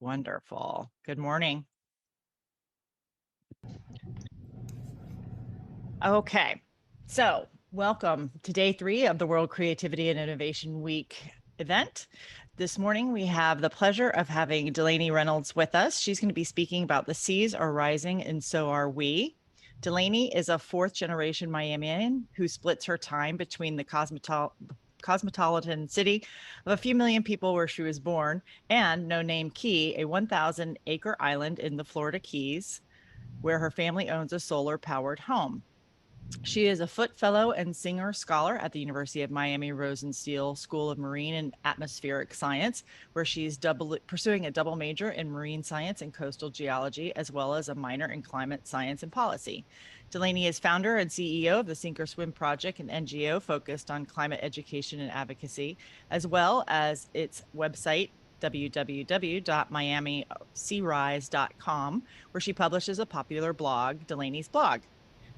Wonderful. Good morning. Okay, so welcome to day 3 of the World Creativity and Innovation Week event. This morning, we have the pleasure of having Delaney Renolds with us. She's going to be speaking about the seas are rising and so are we. Delaney is a 4th-generation Miamian who splits her time between the cosmopolitan city of a few million people where she was born and No Name Key, a 1,000-acre island in the Florida Keys, where her family owns a solar-powered home. She is a Foote Fellow and Singer Scholar at the University of Miami Rosenstiel School of Marine and Atmospheric Science, where she's pursuing a double major in marine science and coastal geology, as well as a minor in climate science and policy. Delaney is founder and CEO of the Sink or Swim Project, an NGO focused on climate education and advocacy, as well as its website, www.miamisearise.com, where she publishes a popular blog, Delaney's Blog.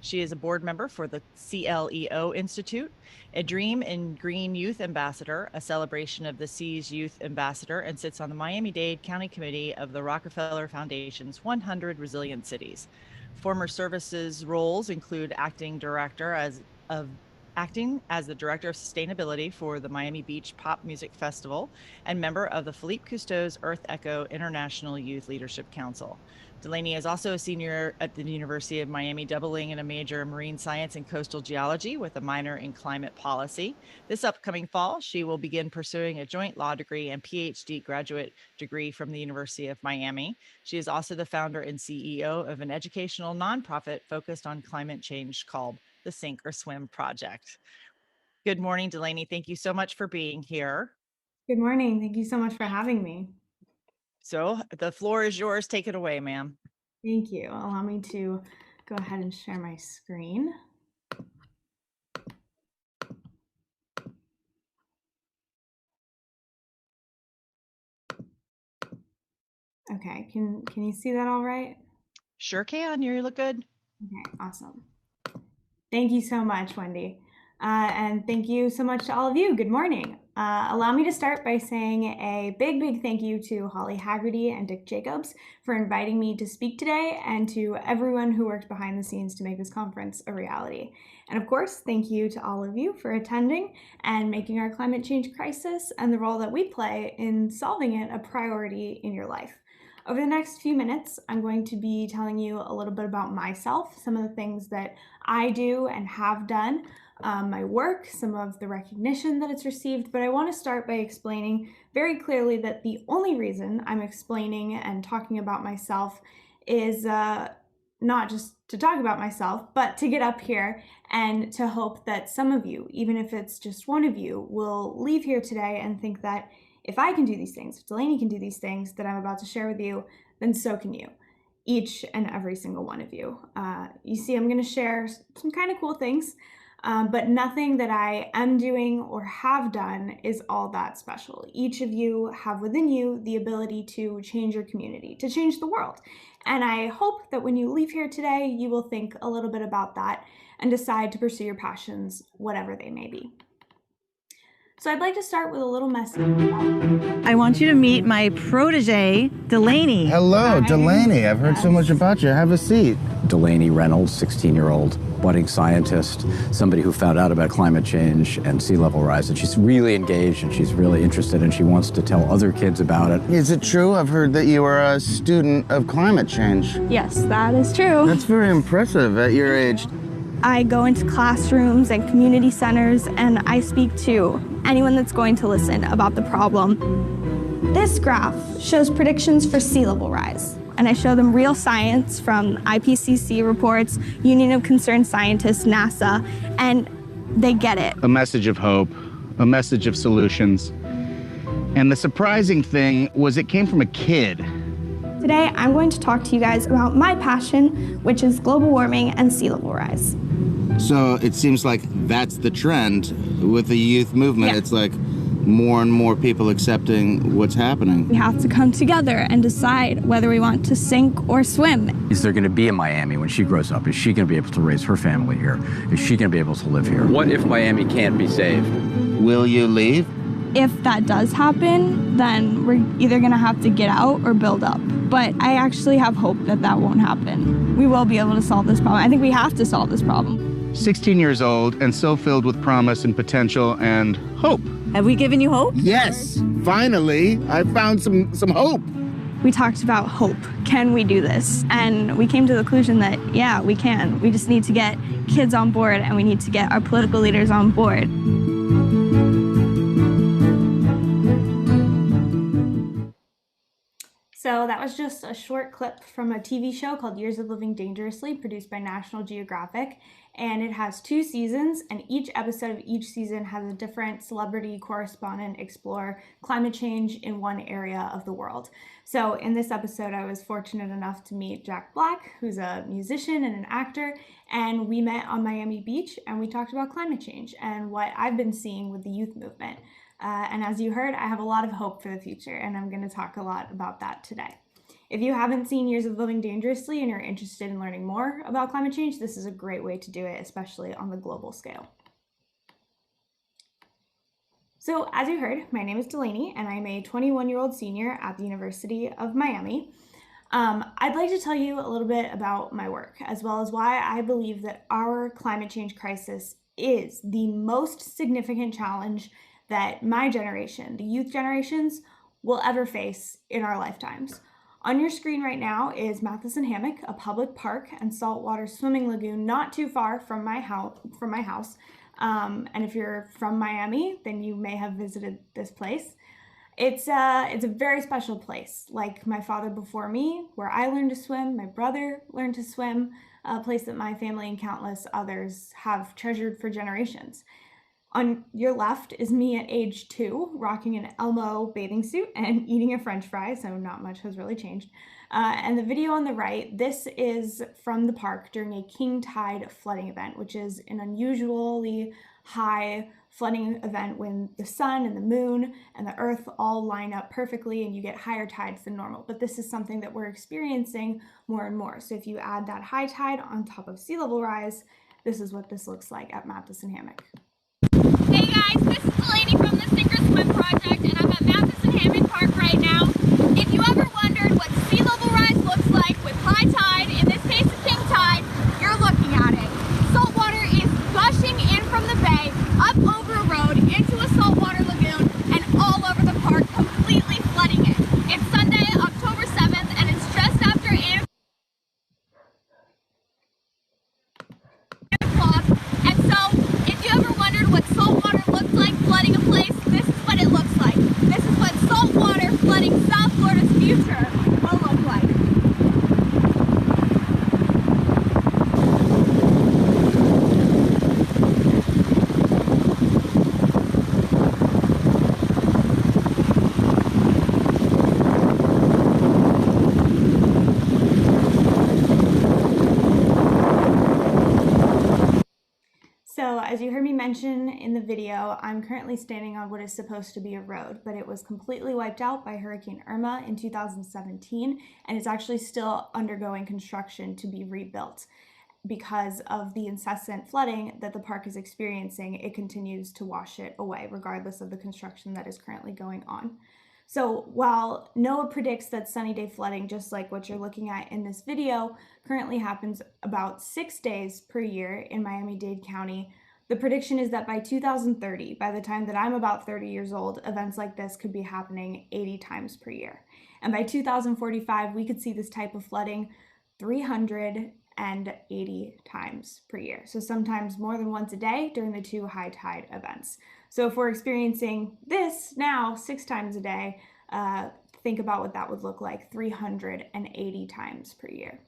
She is a board member for the CLEO Institute, a Dream in Green Youth Ambassador, a celebration of the Seas Youth Ambassador, and sits on the Miami-Dade County Committee of the Rockefeller Foundation's 100 Resilient Cities. Former services roles include acting as the Director of Sustainability for the Miami Beach Pop Music Festival and member of the Philippe Cousteau's Earth Echo International Youth Leadership Council. Delaney is also a senior at the University of Miami, doubling in a major in marine science and coastal geology with a minor in climate policy. This upcoming fall, she will begin pursuing a joint law degree and PhD graduate degree from the University of Miami. She is also the founder and CEO of an educational nonprofit focused on climate change called the Sink or Swim Project. Good morning, Delaney. Thank you so much for being here. Good morning. Thank you so much for having me. So the floor is yours. Take it away, ma'am. Thank you. Allow me to go ahead and share my screen. Okay, can you see that all right? Sure can. You look good. Okay, awesome. Thank you so much, Wendy. And thank you so much to all of you. Good morning. Allow me to start by saying a big thank you to Holly Haggerty and Dick Jacobs for inviting me to speak today, and to everyone who worked behind the scenes to make this conference a reality. And of course, thank you to all of you for attending and making our climate change crisis and the role that we play in solving it a priority in your life. Over the next few minutes, I'm going to be telling you a little bit about myself, some of the things that I do and have done, my work, some of the recognition that it's received, but I want to start by explaining very clearly that the only reason I'm explaining and talking about myself is not just to talk about myself, but to get up here and to hope that some of you, even if it's just one of you, will leave here today and think that if I can do these things, if Delaney can do these things that I'm about to share with you, then so can you. Each and every single one of you. You see, I'm going to share some kind of cool things, but nothing that I am doing or have done is all that special. Each of you have within you the ability to change your community, to change the world. And I hope that when you leave here today, you will think a little bit about that and decide to pursue your passions, whatever they may be. So I'd like to start with a little message. I want you to meet my protege, Delaney. Hello, Delaney. I've heard so much about you. Have a seat. Delaney Renolds, 16-year-old budding scientist, somebody who found out about climate change and sea level rise. And she's really engaged and she's really interested and she wants to tell other kids about it. Is it true? I've heard that you are a student of climate change. Yes, that is true. That's very impressive at your age. I go into classrooms and community centers and I speak to anyone that's going to listen about the problem. This graph shows predictions for sea level rise, and I show them real science from IPCC reports, Union of Concerned Scientists, NASA, and they get it. A message of hope, a message of solutions. And the surprising thing was it came from a kid. Today, I'm going to talk to you guys about my passion, which is global warming and sea level rise. So it seems like that's the trend with the youth movement. Yeah. It's like more and more people accepting what's happening. We have to come together and decide whether we want to sink or swim. Is there going to be a Miami when she grows up? Is she going to be able to raise her family here? Is she going to be able to live here? What if Miami can't be saved? Will you leave? if that does happen, then we're either going to have to get out or build up. But I actually have hope that that won't happen. We will be able to solve this problem. I think we have to solve this problem. 16 years old and so filled with promise and potential and hope. Have we given you hope? Yes, finally, I found some hope. We talked about hope. Can we do this? And we came to the conclusion that, yeah, we can. We just need to get kids on board, and we need to get our political leaders on board. So that was just a short clip from a TV show called Years of Living Dangerously, produced by National Geographic. And it has 2 seasons, and each episode of each season has a different celebrity correspondent explore climate change in one area of the world. So in this episode, I was fortunate enough to meet Jack Black, who's a musician and an actor, and we met on Miami Beach, and we talked about climate change and what I've been seeing with the youth movement. And as you heard, I have a lot of hope for the future, and I'm going to talk a lot about that today. If you haven't seen Years of Living Dangerously and you're interested in learning more about climate change, this is a great way to do it, especially on the global scale. So as you heard, my name is Delaney, and I'm a 21-year-old senior at the University of Miami. I'd like to tell you a little bit about my work, as well as why I believe that our climate change crisis is the most significant challenge that my generation, the youth generations, will ever face in our lifetimes. On your screen right now is Matheson Hammock, a public park and saltwater swimming lagoon not too far from my house. And if you're from Miami, then you may have visited this place. It's a very special place, like my father before me, where I learned to swim, my brother learned to swim, a place that my family and countless others have treasured for generations. On your left is me at age 2, rocking an Elmo bathing suit and eating a French fry, so not much has really changed. And the video on the right, this is from the park during a king tide flooding event, which is an unusually high flooding event when the sun and the moon and the earth all line up perfectly and you get higher tides than normal. But this is something that we're experiencing more and more. So if you add that high tide on top of sea level rise, this is what this looks like at Matheson Hammock. Hey guys, this is Delaney from the Sink or Swim Project, and I'm at Matheson Hammock Park right now. If you ever wondered what sea level rise looks like with high tide, in this case a king tide, you're looking at it. Salt water is gushing in from the bay, up over a road, into a saltwater lagoon, and all over the park, completely flooding it. It's Sunday, October 7th, and it's just after 8 o'clock. And so, if you ever wondered what saltwater looks like flooding a place, this is what it looks like. This is what saltwater flooding South Florida's future will look like. So as you heard me mention in the video, I'm currently standing on what is supposed to be a road, but it was completely wiped out by Hurricane Irma in 2017, and it's actually still undergoing construction to be rebuilt. Because of the incessant flooding that the park is experiencing, it continues to wash it away, regardless of the construction that is currently going on. So while NOAA predicts that sunny day flooding, just like what you're looking at in this video, currently happens about 6 days per year in Miami-Dade County, the prediction is that by 2030, by the time that I'm about 30 years old, events like this could be happening 80 times per year. And by 2045, we could see this type of flooding 380 times per year. So sometimes more than once a day during the 2 high tide events. So if we're experiencing this now 6 times a day, think about what that would look like 380 times per year.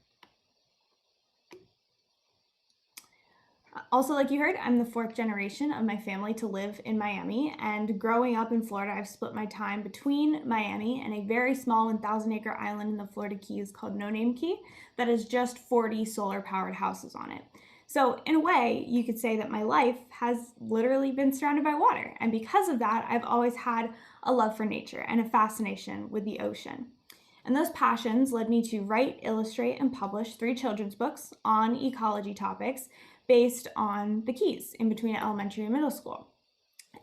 Also, like you heard, I'm the 4th generation of my family to live in Miami, and growing up in Florida, I've split my time between Miami and a very small 1,000-acre island in the Florida Keys called No Name Key that has just 40 solar-powered houses on it. So in a way, you could say that my life has literally been surrounded by water, and because of that, I've always had a love for nature and a fascination with the ocean. And those passions led me to write, illustrate, and publish 3 children's books on ecology topics based on the Keys in between elementary and middle school.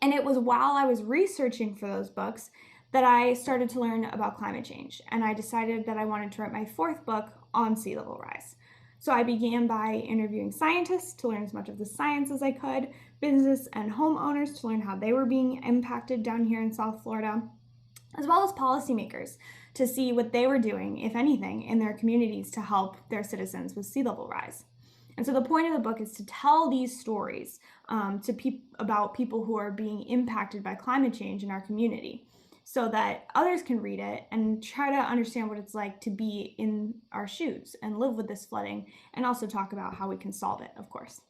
And it was while I was researching for those books that I started to learn about climate change. And I decided that I wanted to write my fourth book on sea level rise. So I began by interviewing scientists to learn as much of the science as I could, business and homeowners to learn how they were being impacted down here in South Florida, as well as policymakers to see what they were doing, if anything, in their communities to help their citizens with sea level rise. And so the point of the book is to tell these stories about people who are being impacted by climate change in our community so that others can read it and try to understand what it's like to be in our shoes and live with this flooding, and also talk about how we can solve it, of course.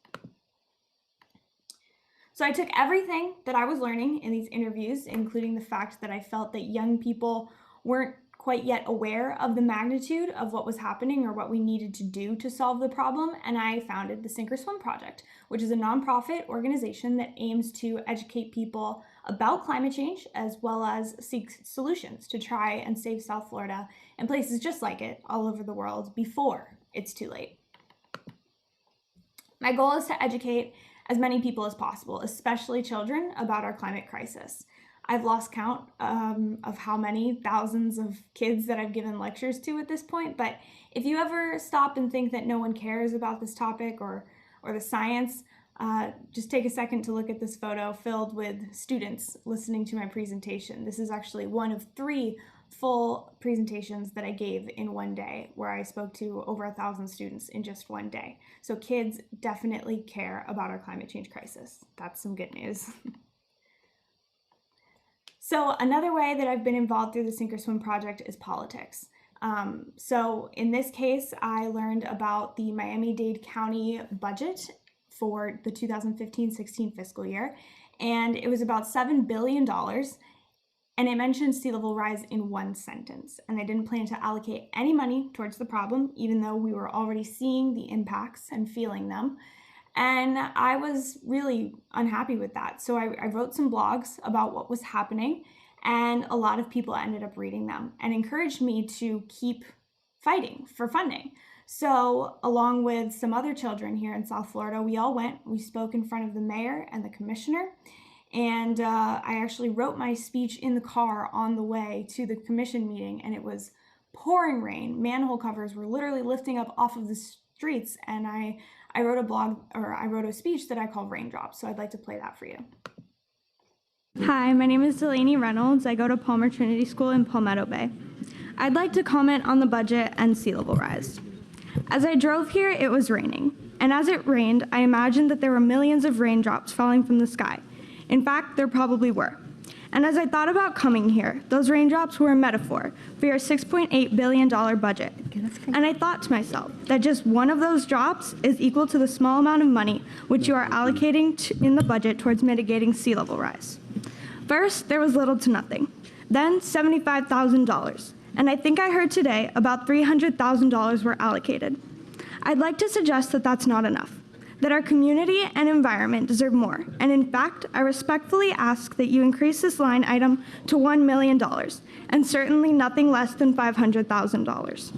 So I took everything that I was learning in these interviews, including the fact that I felt that young people weren't quite yet aware of the magnitude of what was happening or what we needed to do to solve the problem, and I founded the Sink or Swim Project, which is a nonprofit organization that aims to educate people about climate change as well as seek solutions to try and save South Florida and places just like it all over the world before it's too late. My goal is to educate as many people as possible, especially children, about our climate crisis. I've lost count of how many thousands of kids that I've given lectures to at this point, but if you ever stop and think that no one cares about this topic or the science, just take a second to look at this photo filled with students listening to my presentation. This is actually one of 3 full presentations that I gave in one day, where I spoke to over 1,000 students in just one day. So kids definitely care about our climate change crisis. That's some good news. So another way that I've been involved through the Sink or Swim Project is politics. So in this case, I learned about the Miami-Dade County budget for the 2015-16 fiscal year, and it was about $7 billion, and it mentioned sea level rise in one sentence, and they didn't plan to allocate any money towards the problem, even though we were already seeing the impacts and feeling them. And I was really unhappy with that. So I wrote some blogs about what was happening, and a lot of people ended up reading them and encouraged me to keep fighting for funding. So along with some other children here in South Florida, we spoke in front of the mayor and the commissioner. And I actually wrote my speech in the car on the way to the commission meeting, and it was pouring rain. Manhole covers were literally lifting up off of the streets, and I wrote a speech that I call Raindrops, so I'd like to play that for you. Hi, my name is Delaney Renolds. I go to Palmer Trinity School in Palmetto Bay. I'd like to comment on the budget and sea level rise. As I drove here, it was raining, and as it rained, I imagined that there were millions of raindrops falling from the sky. In fact, there probably were. And as I thought about coming here, those raindrops were a metaphor for your $6.8 billion budget. And I thought to myself that just one of those drops is equal to the small amount of money which you are allocating in the budget towards mitigating sea level rise. First, there was little to nothing. Then $75,000. And I think I heard today about $300,000 were allocated. I'd like to suggest that that's not enough, that our community and environment deserve more. And in fact, I respectfully ask that you increase this line item to $1 million, and certainly nothing less than $500,000.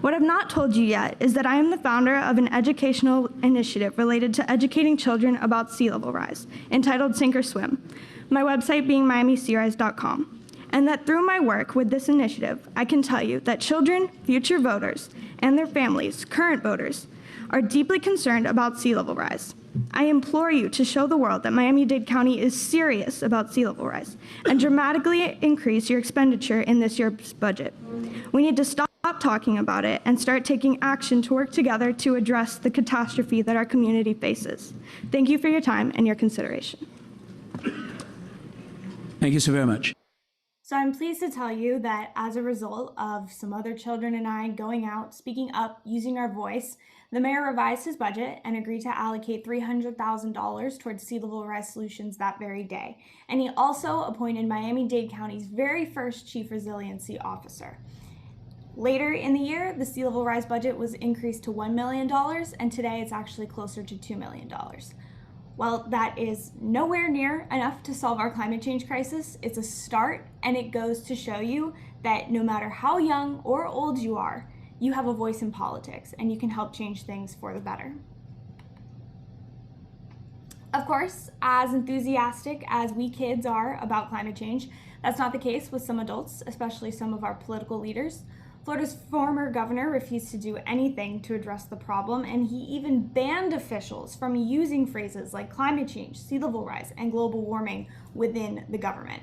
What I've not told you yet is that I am the founder of an educational initiative related to educating children about sea level rise, entitled Sink or Swim, my website being miamisearise.com. And that through my work with this initiative, I can tell you that children, future voters, and their families, current voters, are deeply concerned about sea level rise. I implore you to show the world that Miami-Dade County is serious about sea level rise and dramatically increase your expenditure in this year's budget. We need to stop talking about it and start taking action to work together to address the catastrophe that our community faces. Thank you for your time and your consideration. Thank you so very much. So I'm pleased to tell you that as a result of some other children and I going out, speaking up, using our voice, the mayor revised his budget and agreed to allocate $300,000 towards sea level rise solutions that very day. And he also appointed Miami-Dade County's very first chief resiliency officer. Later in the year, the sea level rise budget was increased to $1 million, and today it's actually closer to $2 million. While that is nowhere near enough to solve our climate change crisis, it's a start, and it goes to show you that no matter how young or old you are, you have a voice in politics and you can help change things for the better. Of course, as enthusiastic as we kids are about climate change, that's not the case with some adults, especially some of our political leaders. Florida's former governor refused to do anything to address the problem, and he even banned officials from using phrases like climate change, sea level rise, and global warming within the government.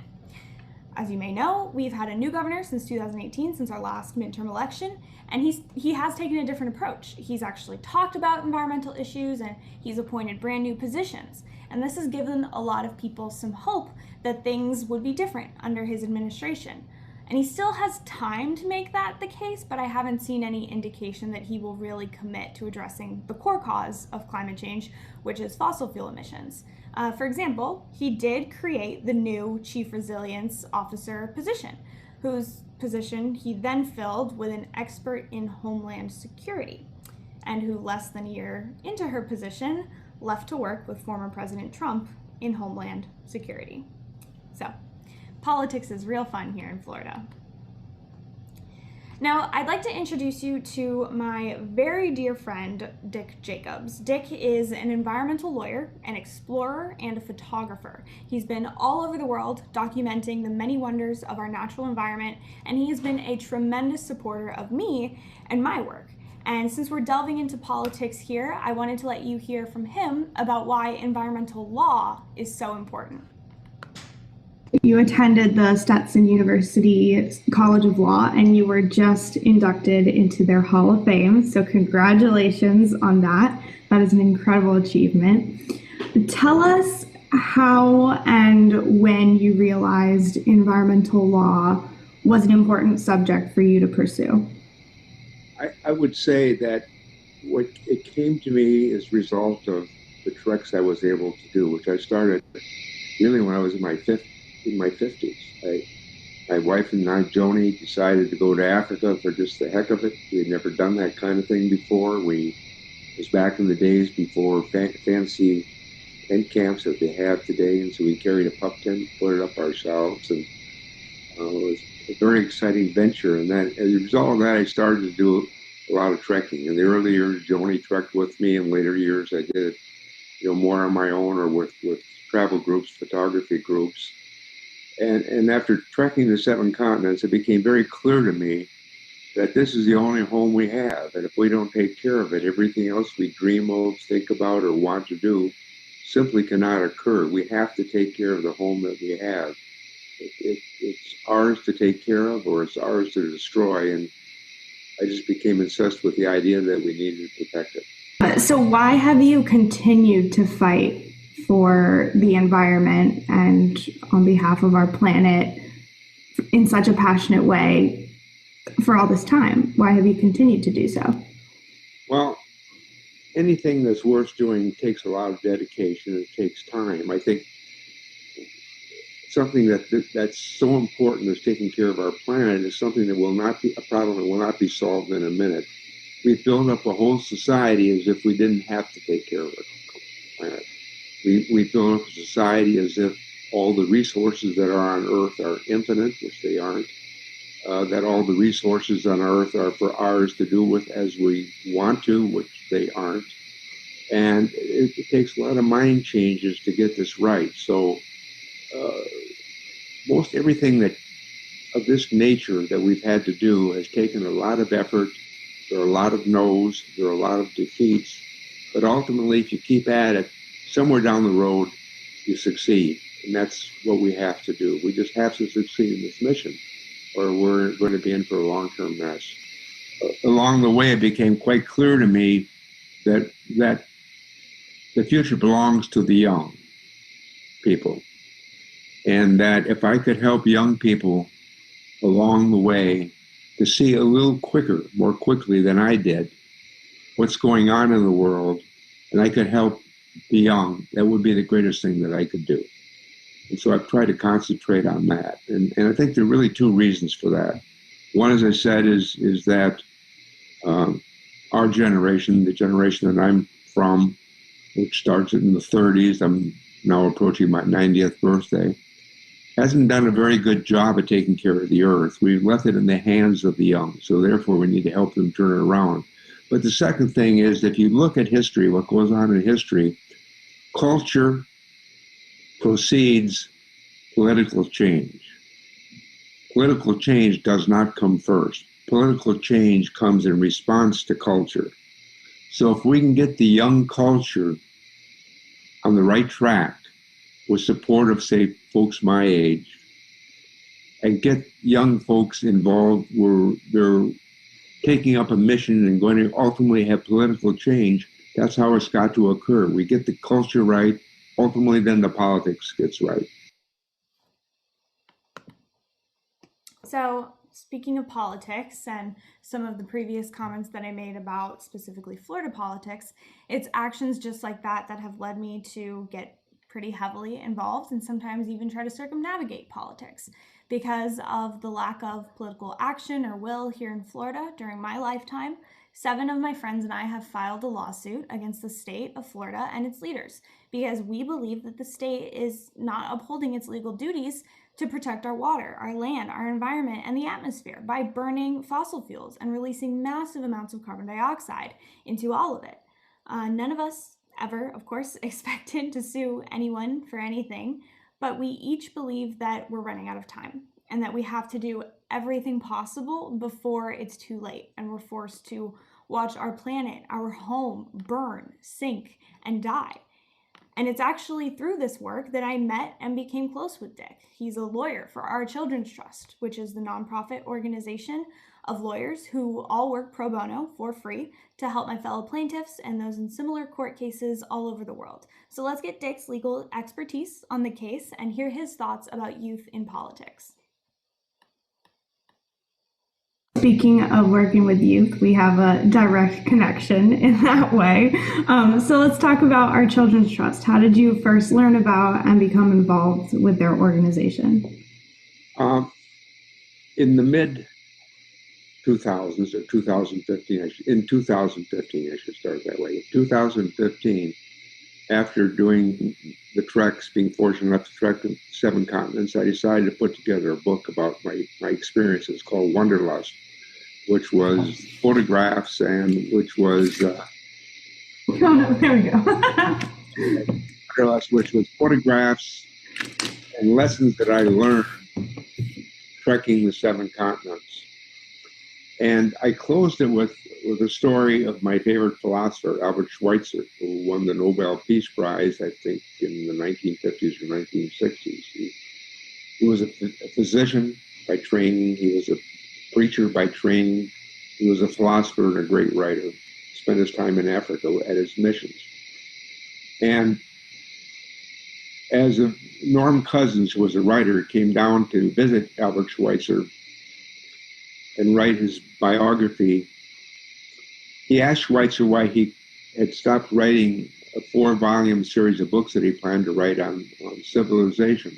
As you may know, we've had a new governor since 2018, since our last midterm election, and he has taken a different approach. He's actually talked about environmental issues, and he's appointed brand new positions. And this has given a lot of people some hope that things would be different under his administration. And he still has time to make that the case, but I haven't seen any indication that he will really commit to addressing the core cause of climate change, which is fossil fuel emissions. For example, he did create the new Chief Resilience Officer position, whose position he then filled with an expert in Homeland Security, and who less than a year into her position left to work with former President Trump in Homeland Security. So, politics is real fun here in Florida. Now, I'd like to introduce you to my very dear friend, Dick Jacobs. Dick is an environmental lawyer, an explorer, and a photographer. He's been all over the world documenting the many wonders of our natural environment, and he has been a tremendous supporter of me and my work. And since we're delving into politics here, I wanted to let you hear from him about why environmental law is so important. You attended the Stetson University College of Law, and you were just inducted into their Hall of Fame. So congratulations on that. That is an incredible achievement. Tell us how and when you realized environmental law was an important subject for you to pursue. I would say that what it came to me as a result of the treks I was able to do, which I started really when I was in my 50s. My wife and I, Joni, decided to go to Africa for just the heck of it. We had never done that kind of thing before. It was back in the days before fancy tent camps that they have today, and so we carried a pup tent, put it up ourselves, and it was a very exciting venture. And then, as a result of that, I started to do a lot of trekking. In the early years, Joni trekked with me. In later years, I did it, more on my own or with travel groups, photography groups. And after trekking the 7 continents, it became very clear to me that this is the only home we have. And if we don't take care of it, everything else we dream of, think about, or want to do simply cannot occur. We have to take care of the home that we have. It's ours to take care of, or it's ours to destroy. And I just became obsessed with the idea that we needed to protect it. So why have you continued to fight for the environment and on behalf of our planet in such a passionate way for all this time? Why have you continued to do so? Well, anything that's worth doing takes a lot of dedication. It takes time. I think something that's so important as taking care of our planet is something that will not be a problem that will not be solved in a minute. We've built up a whole society as if we didn't have to take care of our planet. We build up a society as if all the resources that are on Earth are infinite, which they aren't, that all the resources on Earth are for ours to do with as we want to, which they aren't. And it takes a lot of mind changes to get this right. So most everything that of this nature that we've had to do has taken a lot of effort. There are a lot of no's, there are a lot of defeats, but ultimately, if you keep at it, somewhere down the road, you succeed. And that's what we have to do. We just have to succeed in this mission, or we're going to be in for a long-term mess. Along the way, it became quite clear to me that the future belongs to the young people. And that if I could help young people along the way to see a little quicker, more quickly than I did, what's going on in the world, and I could help the young, that would be the greatest thing that I could do. And so I've tried to concentrate on that. And I think there are really 2 reasons for that. One, as I said, is that our generation, the generation that I'm from, which starts in the 30s, I'm now approaching my 90th birthday, hasn't done a very good job of taking care of the earth. We've left it in the hands of the young, so therefore we need to help them turn it around. But the second thing is, if you look at history, what goes on in history, culture precedes political change. Political change does not come first. Political change comes in response to culture. So if we can get the young culture on the right track with support of, say, folks my age, and get young folks involved where they're taking up a mission and going to ultimately have political change, that's how it's got to occur. We get the culture right, ultimately then the politics gets right. So, speaking of politics and some of the previous comments that I made about specifically Florida politics, it's actions just like that that have led me to get pretty heavily involved and sometimes even try to circumnavigate politics. Because of the lack of political action or will here in Florida during my lifetime, 7 of my friends and I have filed a lawsuit against the state of Florida and its leaders because we believe that the state is not upholding its legal duties to protect our water, our land, our environment, and the atmosphere by burning fossil fuels and releasing massive amounts of carbon dioxide into all of it. None of us ever, of course, expected to sue anyone for anything, but we each believe that we're running out of time and that we have to do everything possible before it's too late and we're forced to watch our planet, our home, burn, sink, and die. And it's actually through this work that I met and became close with Dick. He's a lawyer for Our Children's Trust, which is the nonprofit organization of lawyers who all work pro bono for free to help my fellow plaintiffs and those in similar court cases all over the world. So let's get Dick's legal expertise on the case and hear his thoughts about youth in politics. Speaking of working with youth, we have a direct connection in that way. So let's talk about Our Children's Trust. How did you first learn about and become involved with their organization? In the mid 2000s or 2015, in 2015, I should start that way. In 2015, after doing the treks, being fortunate enough to trek 7 continents, I decided to put together a book about my experiences called Wanderlust, which was photographs and which was oh no, there we go. Wanderlust, which was photographs and lessons that I learned trekking the 7 continents. And I closed it with a story of my favorite philosopher, Albert Schweitzer, who won the Nobel Peace Prize, I think, in the 1950s or 1960s. He was a physician by training. He was a preacher by training. He was a philosopher and a great writer. Spent his time in Africa at his missions. And as Norm Cousins, who was a writer, came down to visit Albert Schweitzer and write his biography, he asked Schweitzer why he had stopped writing a 4-volume series of books that he planned to write on civilization.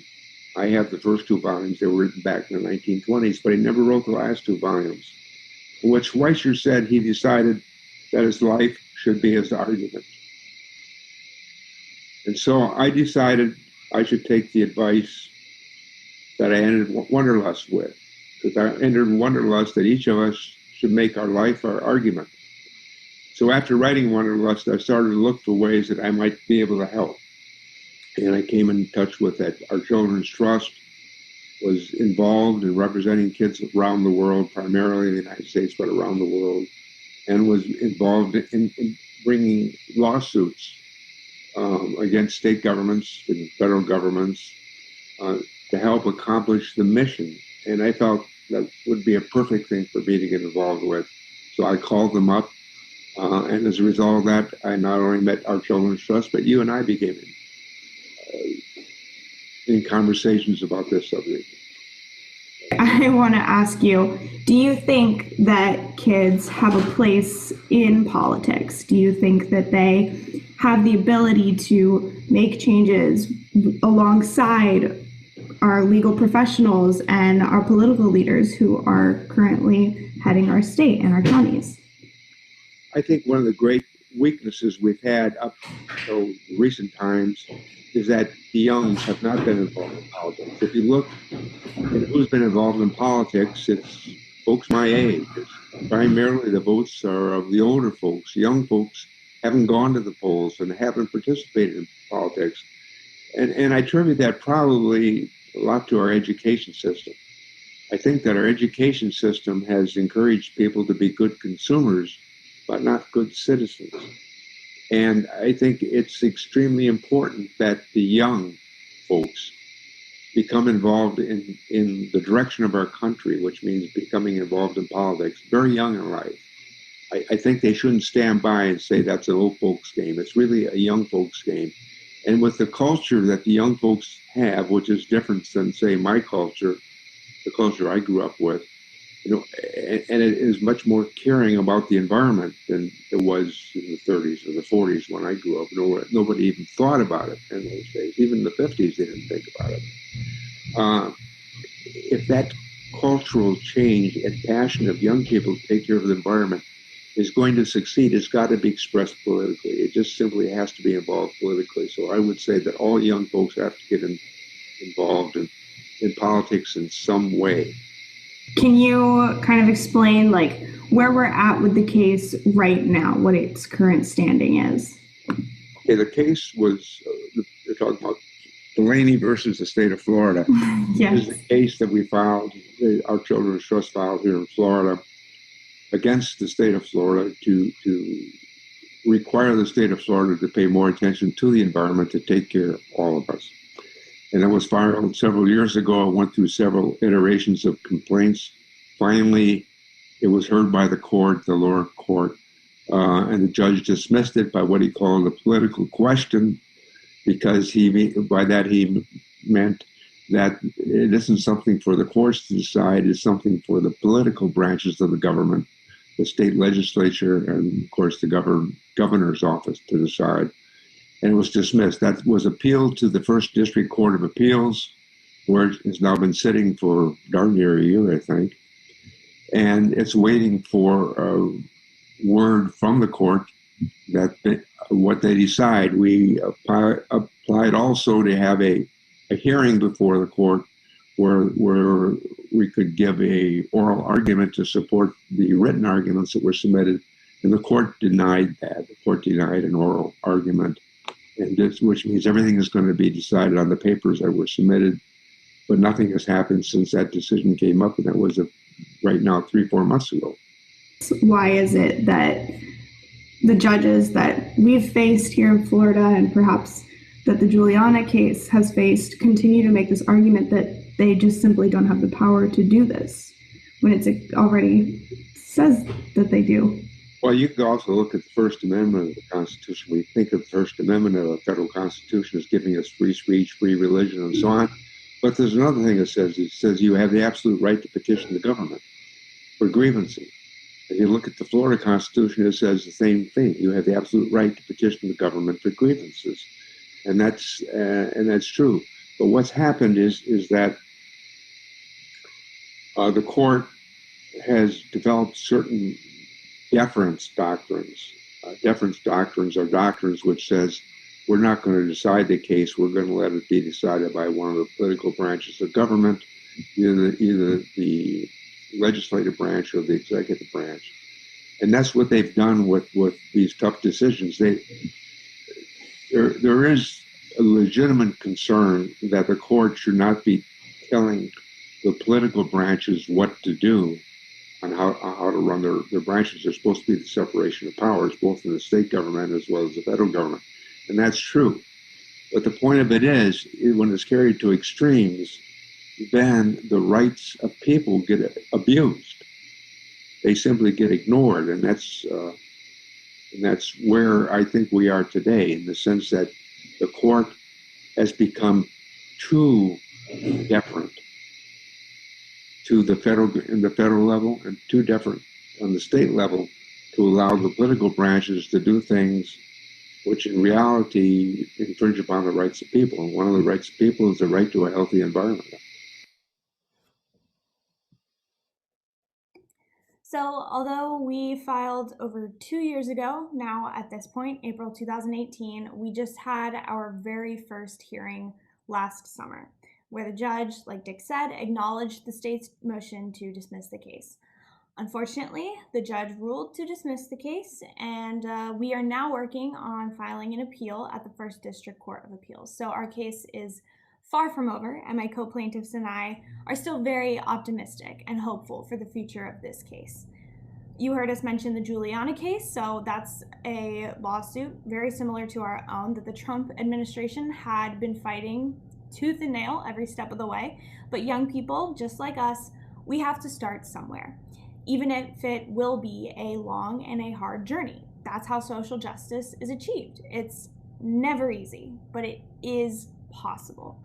I have the first 2 volumes. They were written back in the 1920s, but he never wrote the last 2 volumes. And what Schweitzer said, he decided that his life should be his argument. And so I decided I should take the advice that I ended Wanderlust with, because I entered Wanderlust that each of us should make our life our argument. So after writing Wanderlust, I started to look for ways that I might be able to help. And I came in touch with that. Our Children's Trust was involved in representing kids around the world, primarily in the United States, but around the world, and was involved in bringing lawsuits against state governments and federal governments to help accomplish the mission. And I felt that would be a perfect thing for me to get involved with. So I called them up, and as a result of that, I not only met Our Children's Trust, but you and I became in conversations about this subject. I want to ask you, do you think that kids have a place in politics? Do you think that they have the ability to make changes alongside our legal professionals and our political leaders who are currently heading our state and our counties? I think one of the great weaknesses we've had up until recent times is that the youngs have not been involved in politics. If you look at who's been involved in politics, it's folks my age. It's primarily the votes are of the older folks. Young folks haven't gone to the polls and haven't participated in politics. And I attribute that probably a lot to our education system. I think that our education system has encouraged people to be good consumers, but not good citizens. And I think it's extremely important that the young folks become involved in the direction of our country, which means becoming involved in politics very young in life. I think they shouldn't stand by and say that's an old folks game. It's really a young folks game. And with the culture that the young folks have, which is different than, say, my culture, the culture I grew up with, you know, and it is much more caring about the environment than it was in the 30s or the 40s when I grew up. Nobody even thought about it in those days. Even in the 50s, they didn't think about it. If that cultural change and passion of young people to take care of the environment is going to succeed, it's got to be expressed politically. It just simply has to be involved politically. So I would say that all young folks have to get involved in politics in some way. Can you kind of explain like where we're at with the case right now, what its current standing is? Okay, the case was, you're talking about Delaney versus the state of Florida. Yes. This is a case that we filed, our Children's Trust filed here in Florida, against the state of Florida to require the state of Florida to pay more attention to the environment, to take care of all of us. And it was filed several years ago. It went through several iterations of complaints. Finally, it was heard by the court, the lower court, and the judge dismissed it by what he called a political question, because by that he meant that it isn't something for the courts to decide, it's something for the political branches of the government, the state legislature, and of course the governor's office to decide. And it was dismissed. That was appealed to the First District Court of Appeals, where it has now been sitting for darn near a year, I think. And it's waiting for a word from the court that what they decide. We applied also to have a hearing before the court where we could give a oral argument to support the written arguments that were submitted. And the court denied that. The court denied an oral argument, and which means everything is going to be decided on the papers that were submitted. But nothing has happened since that decision came up, and that was right now 3-4 months ago. Why is it that the judges that we've faced here in Florida, and perhaps that the Juliana case has faced, continue to make this argument that they just simply don't have the power to do this when it already says that they do? Well, you can also look at the First Amendment of the Constitution. We think of the First Amendment of the federal Constitution as giving us free speech, free religion, and so on. But there's another thing it says you have the absolute right to petition the government for grievances. If you look at the Florida Constitution, it says the same thing. You have the absolute right to petition the government for grievances. And that's true. But what's happened is that the court has developed certain deference doctrines. Deference doctrines are doctrines which says we're not going to decide the case. We're going to let it be decided by one of the political branches of government, either the legislative branch or the executive branch. And that's what they've done with these tough decisions. There is a legitimate concern that the court should not be telling the political branches what to do on how to run their branches. There's supposed to be the separation of powers, both in the state government as well as the federal government. And that's true. But the point of it is, when it's carried to extremes, then the rights of people get abused. They simply get ignored. And that's where I think we are today, in the sense that the court has become too deferent to the federal level, and too deferent on the state level to allow the political branches to do things which in reality infringe upon the rights of people. And one of the rights of people is the right to a healthy environment. So although we filed over 2 years ago, now at this point, April 2018, we just had our very first hearing last summer, where the judge, like Dick said, acknowledged the state's motion to dismiss the case. Unfortunately, the judge ruled to dismiss the case, and we are now working on filing an appeal at the First District Court of Appeals. So our case is far from over, and my co-plaintiffs and I are still very optimistic and hopeful for the future of this case. You heard us mention the Juliana case, so that's a lawsuit very similar to our own that the Trump administration had been fighting tooth and nail every step of the way. But young people, just like us, we have to start somewhere, even if it will be a long and a hard journey. That's how social justice is achieved. It's never easy, but it is possible.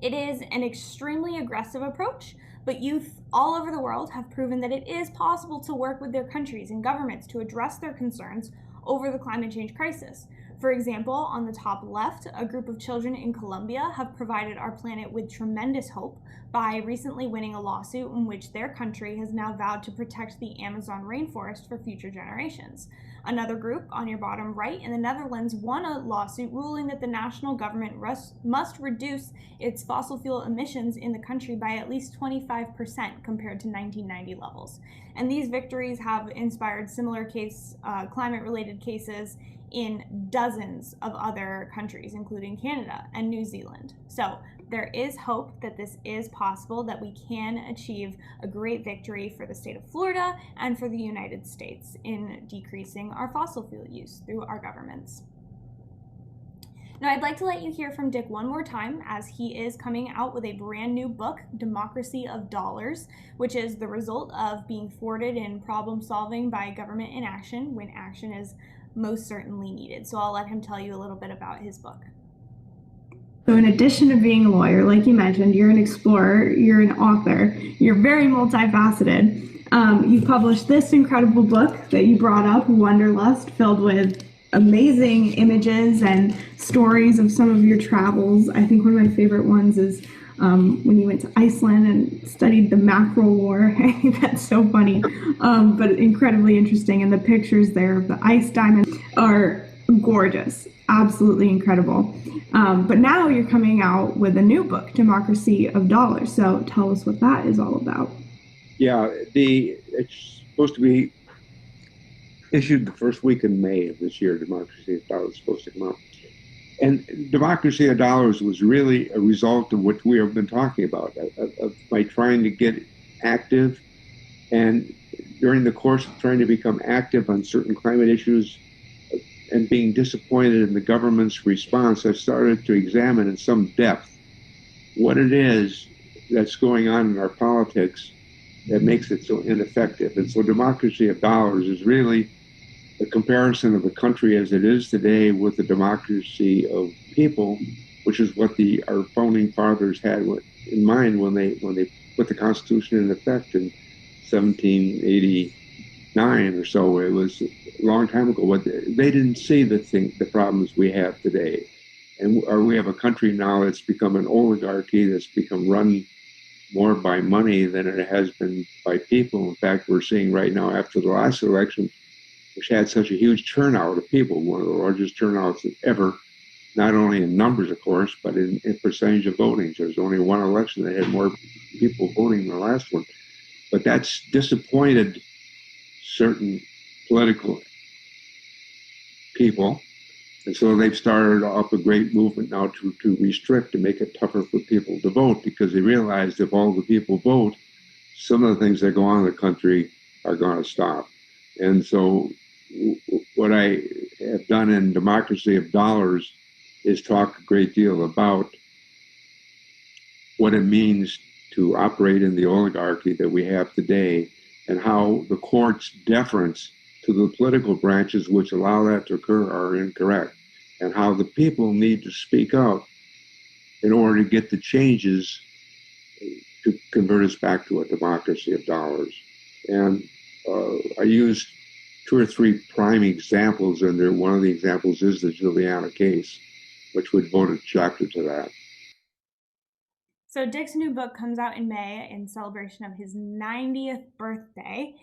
It is an extremely aggressive approach, but youth all over the world have proven that it is possible to work with their countries and governments to address their concerns over the climate change crisis. For example, on the top left, a group of children in Colombia have provided our planet with tremendous hope by recently winning a lawsuit in which their country has now vowed to protect the Amazon rainforest for future generations. Another group, on your bottom right, in the Netherlands, won a lawsuit ruling that the national government must reduce its fossil fuel emissions in the country by at least 25% compared to 1990 levels. And these victories have inspired similar climate-related cases in dozens of other countries, including Canada and New Zealand. So there is hope that this is possible, that we can achieve a great victory for the state of Florida and for the United States in decreasing our fossil fuel use through our governments. Now, I'd like to let you hear from Dick one more time, as he is coming out with a brand new book, Democracy of Dollars, which is the result of being thwarted in problem solving by government inaction when action is most certainly needed. So I'll let him tell you a little bit about his book. So in addition to being a lawyer, like you mentioned, you're an explorer, you're an author, you're very multifaceted. You've published this incredible book that you brought up, Wanderlust, filled with amazing images and stories of some of your travels. I think one of my favorite ones is when you went to Iceland and studied the mackerel war. I think that's so funny, but incredibly interesting. And the pictures there of the ice diamond are gorgeous, absolutely incredible. But now you're coming out with a new book, Democracy of Dollars. So tell us what that is all about. Yeah, it's supposed to be issued the first week in May of this year. Democracy of Dollars is supposed to come out. And Democracy of Dollars was really a result of what we have been talking about, of my trying to get active. And during the course of trying to become active on certain climate issues and being disappointed in the government's response, I started to examine in some depth what it is that's going on in our politics that makes it so ineffective. And so Democracy of Dollars is really a comparison of the country as it is today with the democracy of people, which is what our founding fathers had in mind when they put the Constitution in effect in 1789 or so. It was a long time ago. But they didn't see the problems we have today. And we have a country now that's become an oligarchy that's become run more by money than it has been by people. In fact, we're seeing right now after the last election, which had such a huge turnout of people, one of the largest turnouts ever, not only in numbers, of course, but in percentage of voting. There's only one election that had more people voting than the last one. But that's disappointed certain political people. And so they've started up a great movement now to restrict, to make it tougher for people to vote, because they realize if all the people vote, some of the things that go on in the country are going to stop. And so what I have done in Democracy of Dollars is talk a great deal about what it means to operate in the oligarchy that we have today, and how the court's deference to the political branches which allow that to occur are incorrect, and how the people need to speak out in order to get the changes to convert us back to a democracy of dollars. And I used 2 or 3 prime examples in there. One of the examples is the Juliana case, which would vote a chapter to that. So Dick's new book comes out in May in celebration of his 90th birthday.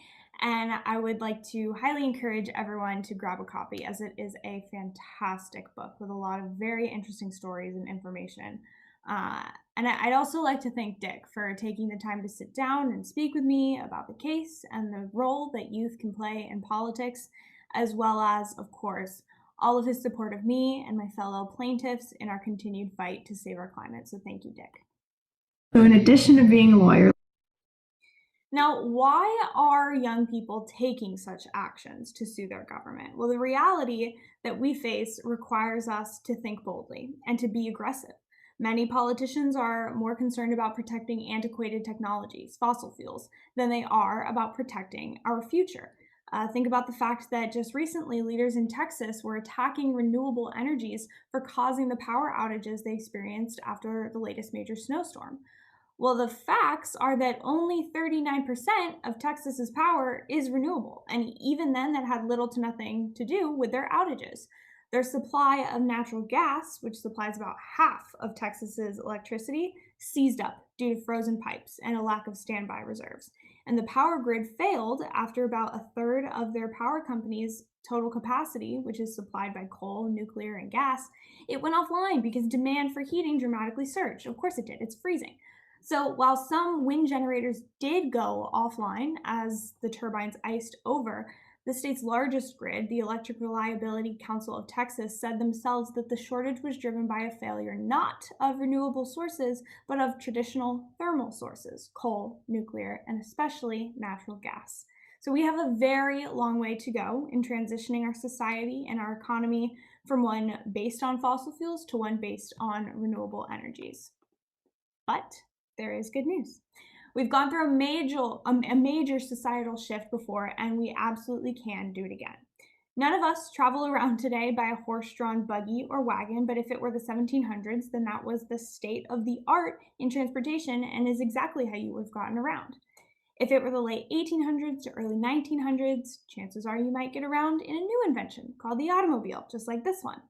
And I would like to highly encourage everyone to grab a copy, as it is a fantastic book with a lot of very interesting stories and information And I'd also like to thank Dick for taking the time to sit down and speak with me about the case and the role that youth can play in politics, as well as, of course, all of his support of me and my fellow plaintiffs in our continued fight to save our climate. So thank you, Dick. So in addition to being a lawyer, now, why are young people taking such actions to sue their government? Well, the reality that we face requires us to think boldly and to be aggressive. Many politicians are more concerned about protecting antiquated technologies, fossil fuels, than they are about protecting our future. Think about the fact that just recently, leaders in Texas were attacking renewable energies for causing the power outages they experienced after the latest major snowstorm. Well, the facts are that only 39% of Texas's power is renewable, and even then that had little to nothing to do with their outages. Their supply of natural gas, which supplies about half of Texas's electricity, seized up due to frozen pipes and a lack of standby reserves. And the power grid failed after about a third of their power company's total capacity, which is supplied by coal, nuclear, and gas, it went offline because demand for heating dramatically surged. Of course it did, it's freezing. So while some wind generators did go offline as the turbines iced over, the state's largest grid, the Electric Reliability Council of Texas, said themselves that the shortage was driven by a failure not of renewable sources, but of traditional thermal sources, coal, nuclear, and especially natural gas. So we have a very long way to go in transitioning our society and our economy from one based on fossil fuels to one based on renewable energies. But there is good news. We've gone through a major societal shift before, and we absolutely can do it again. None of us travel around today by a horse-drawn buggy or wagon, but if it were the 1700s, then that was the state of the art in transportation and is exactly how you would have gotten around. If it were the late 1800s to early 1900s, chances are you might get around in a new invention called the automobile, just like this one.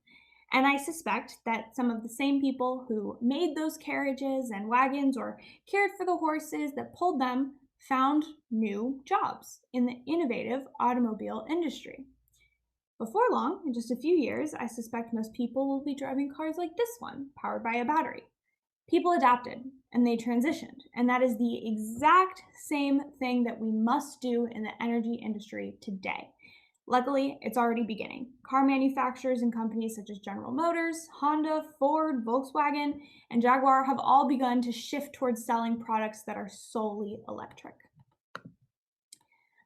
And I suspect that some of the same people who made those carriages and wagons or cared for the horses that pulled them found new jobs in the innovative automobile industry. Before long, in just a few years, I suspect most people will be driving cars like this one, powered by a battery. People adapted and they transitioned, and that is the exact same thing that we must do in the energy industry today. Luckily, it's already beginning. Car manufacturers and companies such as General Motors, Honda, Ford, Volkswagen, and Jaguar have all begun to shift towards selling products that are solely electric.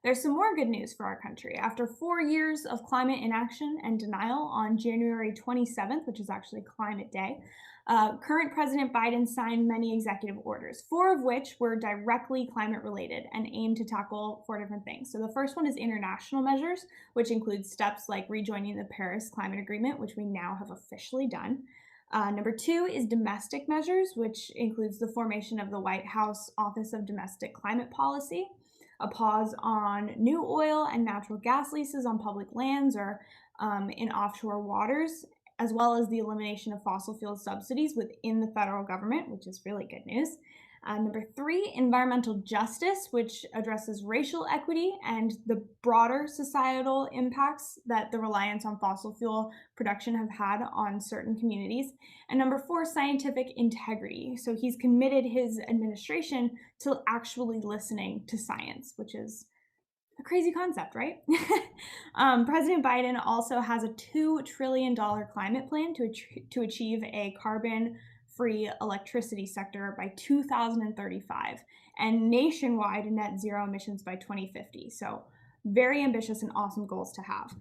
There's some more good news for our country. After 4 years of climate inaction and denial, on January 27th, which is actually Climate Day, current President Biden signed many executive orders, 4 of which were directly climate related and aimed to tackle 4 different things. So the first one is international measures, which includes steps like rejoining the Paris Climate Agreement, which we now have officially done. Number 2 is domestic measures, which includes the formation of the White House Office of Domestic Climate Policy, a pause on new oil and natural gas leases on public lands or in offshore waters, as well as the elimination of fossil fuel subsidies within the federal government, which is really good news. Number 3, environmental justice, which addresses racial equity and the broader societal impacts that the reliance on fossil fuel production have had on certain communities. And number 4, scientific integrity. So he's committed his administration to actually listening to science, which is a crazy concept, right? President Biden also has a $2 trillion climate plan to achieve a carbon-free electricity sector by 2035 and nationwide net zero emissions by 2050. So very ambitious and awesome goals to have.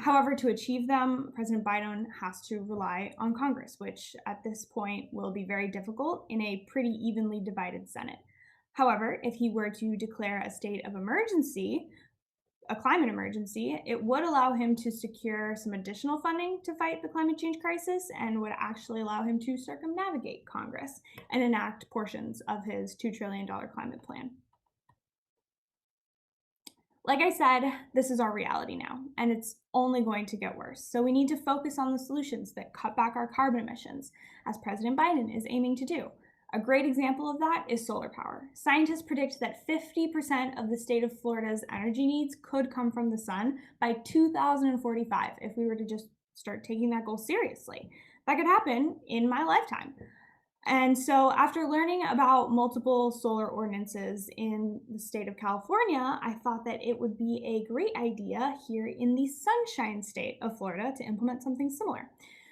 However, to achieve them, President Biden has to rely on Congress, which at this point will be very difficult in a pretty evenly divided Senate. However, if he were to declare a state of emergency, a climate emergency, it would allow him to secure some additional funding to fight the climate change crisis and would actually allow him to circumnavigate Congress and enact portions of his $2 trillion climate plan. Like I said, this is our reality now, and it's only going to get worse. So we need to focus on the solutions that cut back our carbon emissions, as President Biden is aiming to do. A great example of that is solar power. Scientists predict that 50% of the state of Florida's energy needs could come from the sun by 2045 if we were to just start taking that goal seriously. That could happen in my lifetime. And so after learning about multiple solar ordinances in the state of California, I thought that it would be a great idea here in the Sunshine State of Florida to implement something similar.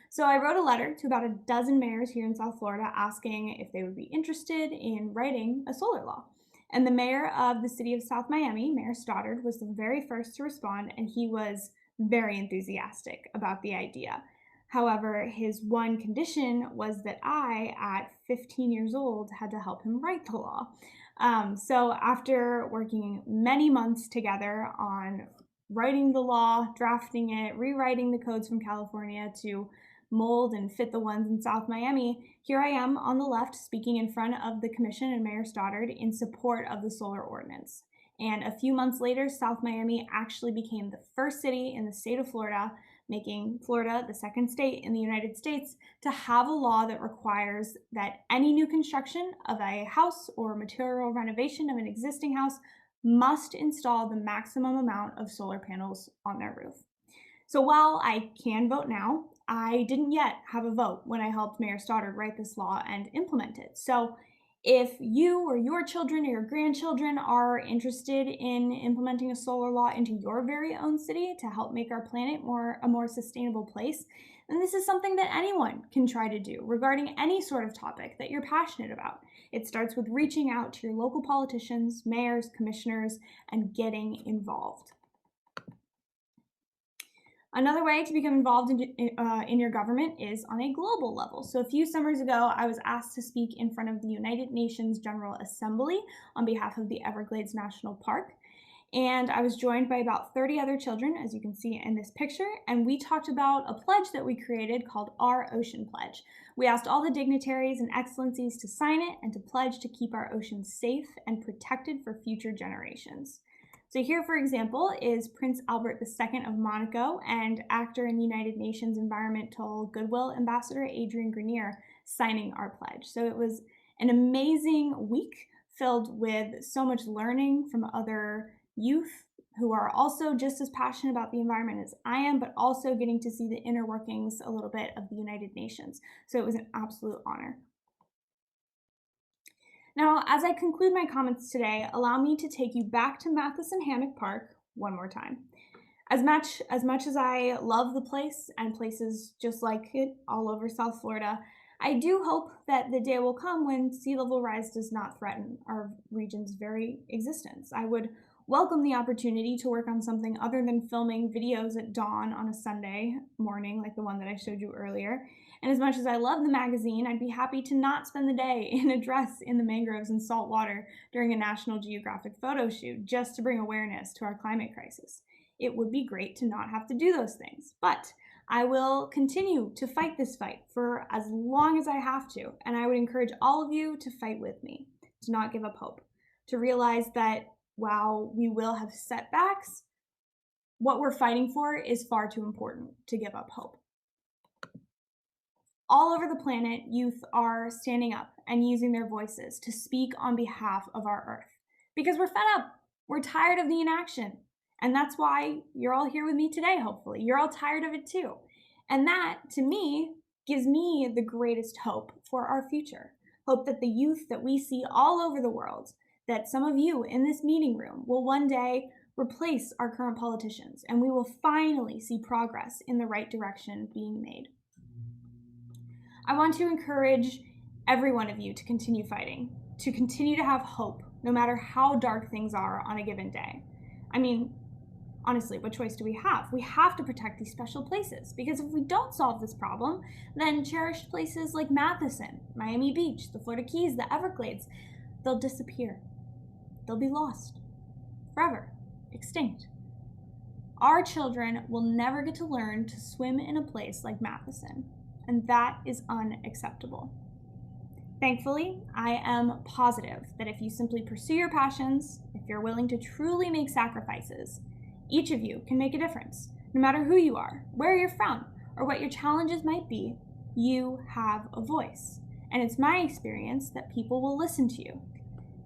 So I wrote a letter to about a dozen mayors here in South Florida asking if they would be interested in writing a solar law. And the mayor of the city of South Miami, Mayor Stoddard, was the very first to respond, and he was very enthusiastic about the idea. However, his one condition was that I, at 15 years old, had to help him write the law. So after working many months together on writing the law, drafting it, rewriting the codes from California to mold and fit the ones in South Miami, here I am on the left speaking in front of the commission and Mayor Stoddard in support of the solar ordinance. And a few months later, South Miami actually became the first city in the state of Florida, making Florida the second state in the United States to have a law that requires that any new construction of a house or material renovation of an existing house must install the maximum amount of solar panels on their roof. So while I can vote now, I didn't yet have a vote when I helped Mayor Stoddard write this law and implement it. So if you or your children or your grandchildren are interested in implementing a solar law into your very own city to help make our planet a more sustainable place, then this is something that anyone can try to do regarding any sort of topic that you're passionate about. It starts with reaching out to your local politicians, mayors, commissioners, and getting involved. Another way to become involved in your government is on a global level. So a few summers ago, I was asked to speak in front of the United Nations General Assembly on behalf of the Everglades National Park. And I was joined by about 30 other children, as you can see in this picture, and we talked about a pledge that we created called Our Ocean Pledge. We asked all the dignitaries and excellencies to sign it and to pledge to keep our oceans safe and protected for future generations. So here, for example, is Prince Albert II of Monaco and actor in United Nations Environmental Goodwill Ambassador Adrian Grenier signing our pledge. So it was an amazing week filled with so much learning from other youth who are also just as passionate about the environment as I am, but also getting to see the inner workings a little bit of the United Nations. So it was an absolute honor. Now, as I conclude my comments today, allow me to take you back to Matheson Hammock Park one more time. As much as I love the place and places just like it all over South Florida, I do hope that the day will come when sea level rise does not threaten our region's very existence. I would welcome the opportunity to work on something other than filming videos at dawn on a Sunday morning like the one that I showed you earlier. And as much as I love the magazine, I'd be happy to not spend the day in a dress in the mangroves and salt water during a National Geographic photo shoot just to bring awareness to our climate crisis. It would be great to not have to do those things, but I will continue to fight this fight for as long as I have to, and I would encourage all of you to fight with me, to not give up hope, to realize that while we will have setbacks, what we're fighting for is far too important to give up hope. All over the planet, youth are standing up and using their voices to speak on behalf of our Earth. Because we're fed up. We're tired of the inaction. And that's why you're all here with me today, hopefully. You're all tired of it too. And that, to me, gives me the greatest hope for our future. Hope that the youth that we see all over the world, that some of you in this meeting room will one day replace our current politicians, and we will finally see progress in the right direction being made. I want to encourage every one of you to continue fighting, to continue to have hope, no matter how dark things are on a given day. I mean, honestly, what choice do we have? We have to protect these special places, because if we don't solve this problem, then cherished places like Matheson, Miami Beach, the Florida Keys, the Everglades, they'll disappear. They'll be lost, forever, extinct. Our children will never get to learn to swim in a place like Matheson, and that is unacceptable. Thankfully, I am positive that if you simply pursue your passions, if you're willing to truly make sacrifices, each of you can make a difference. No matter who you are, where you're from, or what your challenges might be, you have a voice. And it's my experience that people will listen to you.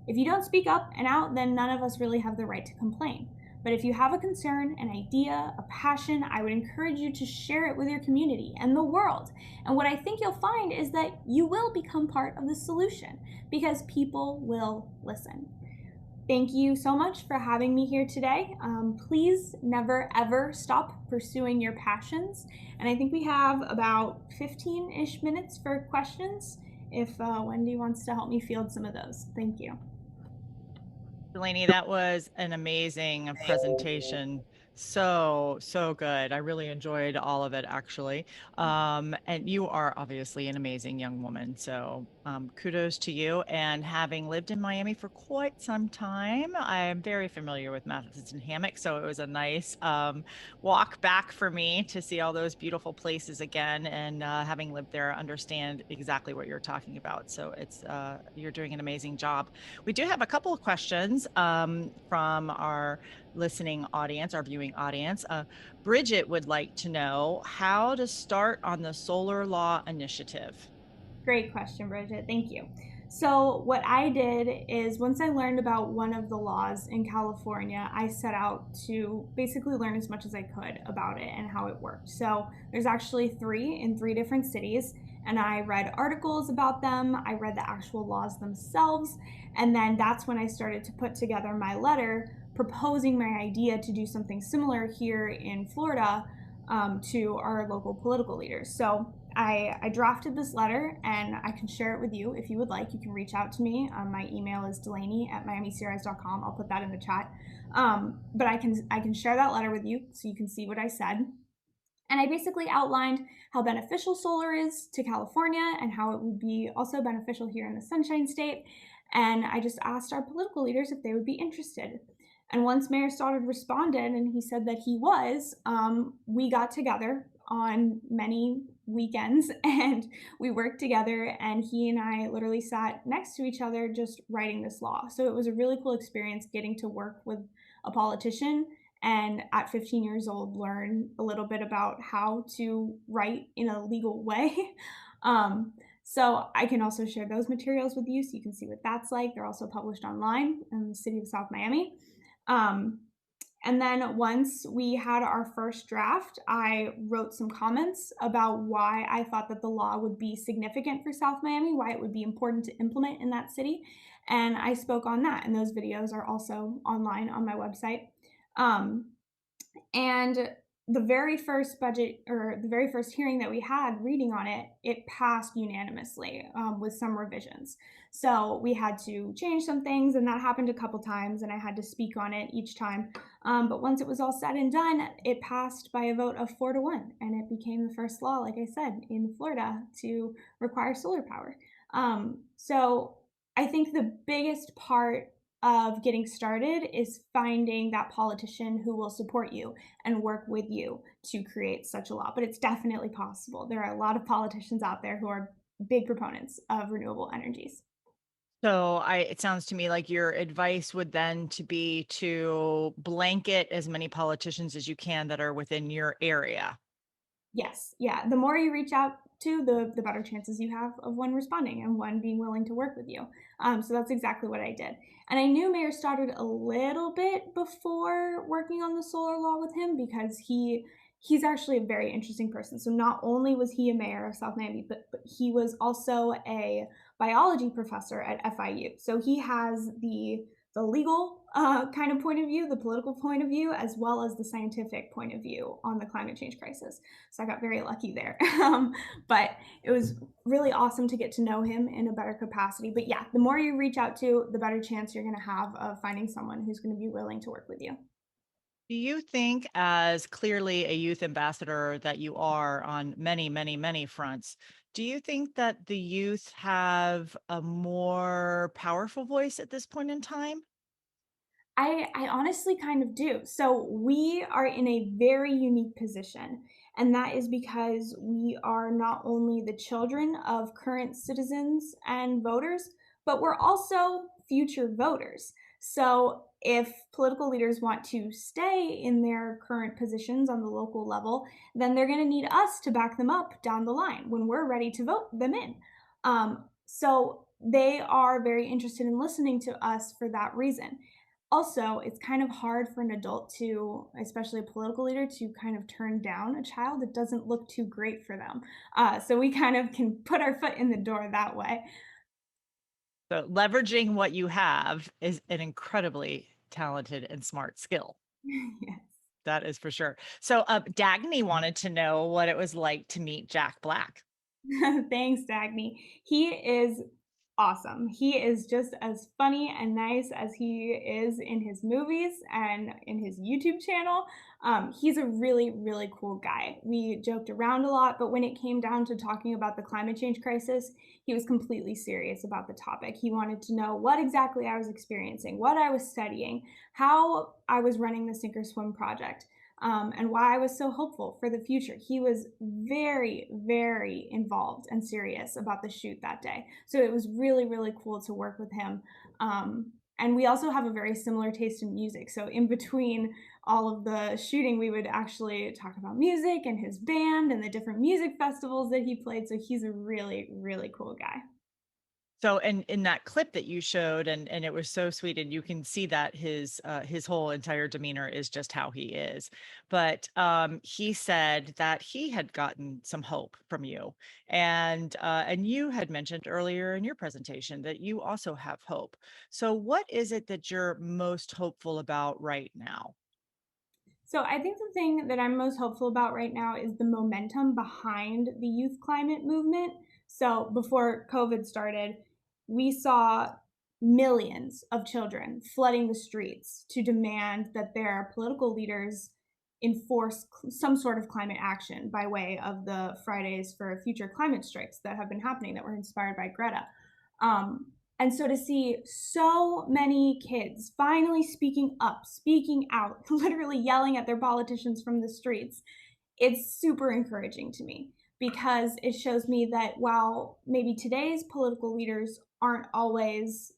If you don't speak up and out, then none of us really have the right to complain. But if you have a concern, an idea, a passion, I would encourage you to share it with your community and the world. And what I think you'll find is that you will become part of the solution because people will listen. Thank you so much for having me here today. Please never ever stop pursuing your passions. And I think we have about 15-ish minutes for questions if Wendy wants to help me field some of those. Thank you. Delaney, that was an amazing presentation. So good. I really enjoyed all of it, actually. And you are obviously an amazing young woman. So kudos to you. And having lived in Miami for quite some time, I'm very familiar with Matheson Hammock. So it was a nice walk back for me to see all those beautiful places again. And having lived there, understand exactly what you're talking about. So it's you're doing an amazing job. We do have a couple of questions from our listening audience, our viewing audience. Bridget would like to know how to start on the Solar Law Initiative. Great question, Bridget. Thank you. So what I did is once I learned about one of the laws in California, I set out to basically learn as much as I could about it and how it worked. So there's actually 3 in 3 different cities, and I read articles about them. I read the actual laws themselves, and then that's when I started to put together my letter proposing my idea to do something similar here in Florida to our local political leaders. So I drafted this letter, and I can share it with you if you would like. You can reach out to me. My email is delaney@miamicrs.com. I'll put that in the chat. But I can share that letter with you so you can see what I said. And I basically outlined how beneficial solar is to California and how it would be also beneficial here in the Sunshine State. And I just asked our political leaders if they would be interested. And once Mayor Stoddard responded and he said that he was, we got together on many weekends and we worked together, and he and I literally sat next to each other just writing this law. So it was a really cool experience getting to work with a politician and at 15 years old learn a little bit about how to write in a legal way. So I can also share those materials with you so you can see what that's like. They're also published online in the city of South Miami. And then once we had our first draft, I wrote some comments about why I thought that the law would be significant for South Miami, why it would be important to implement in that city. And I spoke on that, and those videos are also online on my website. And the very first budget, or the very first hearing that we had reading on it, it passed unanimously with some revisions. So we had to change some things, and that happened a couple times, and I had to speak on it each time. But once it was all said and done, it passed by a vote of 4-1, and it became the first law, like I said, in Florida to require solar power. So I think the biggest part of getting started is finding that politician who will support you and work with you to create such a law. But it's definitely possible. There are a lot of politicians out there who are big proponents of renewable energies. So it sounds to me like your advice would then to be to blanket as many politicians as you can that are within your area. Yes, yeah. The more you reach out to, the better chances you have of one responding and one being willing to work with you. So that's exactly what I did. And I knew Mayor Stoddard a little bit before working on the solar law with him because he's actually a very interesting person. So not only was he a mayor of South Miami, but he was also a biology professor at FIU. So he has the legal kind of point of view, the political point of view, as well as the scientific point of view on the climate change crisis. So I got very lucky there. But it was really awesome to get to know him in a better capacity. But yeah, the more you reach out to, the better chance you're going to have of finding someone who's going to be willing to work with you. Do you think, as clearly a youth ambassador that you are on many, many, many fronts, do you think that the youth have a more powerful voice at this point in time? I honestly kind of do. So we are in a very unique position, and that is because we are not only the children of current citizens and voters, but we're also future voters. So if political leaders want to stay in their current positions on the local level, then they're going to need us to back them up down the line when we're ready to vote them in. So they are very interested in listening to us for that reason. Also, it's kind of hard for an adult to, especially a political leader, to kind of turn down a child that doesn't look too great for them. So we kind of can put our foot in the door that way. So leveraging what you have is an incredibly talented and smart skill. Yes. That is for sure. So Dagny wanted to know what it was like to meet Jack Black. Thanks, Dagny. He is awesome. He is just as funny and nice as he is in his movies and in his YouTube channel. He's a really, really cool guy. We joked around a lot, but when it came down to talking about the climate change crisis, he was completely serious about the topic. He wanted to know what exactly I was experiencing, what I was studying, how I was running the Sink or Swim project. And why I was so hopeful for the future. He was very, very involved and serious about the shoot that day. So it was really, really cool to work with him. And we also have a very similar taste in music. So in between all of the shooting, we would actually talk about music and his band and the different music festivals that he played. So he's a really, really cool guy. So, and in that clip that you showed, and it was so sweet, and you can see that his whole entire demeanor is just how he is. But he said that he had gotten some hope from you, and you had mentioned earlier in your presentation that you also have hope. So, what is it that you're most hopeful about right now? So I think the thing that I'm most hopeful about right now is the momentum behind the youth climate movement. So before COVID started, we saw millions of children flooding the streets to demand that their political leaders enforce some sort of climate action by way of the Fridays for Future climate strikes that have been happening that were inspired by Greta. And so to see so many kids finally speaking up, speaking out, literally yelling at their politicians from the streets, it's super encouraging to me because it shows me that while maybe today's political leaders aren't always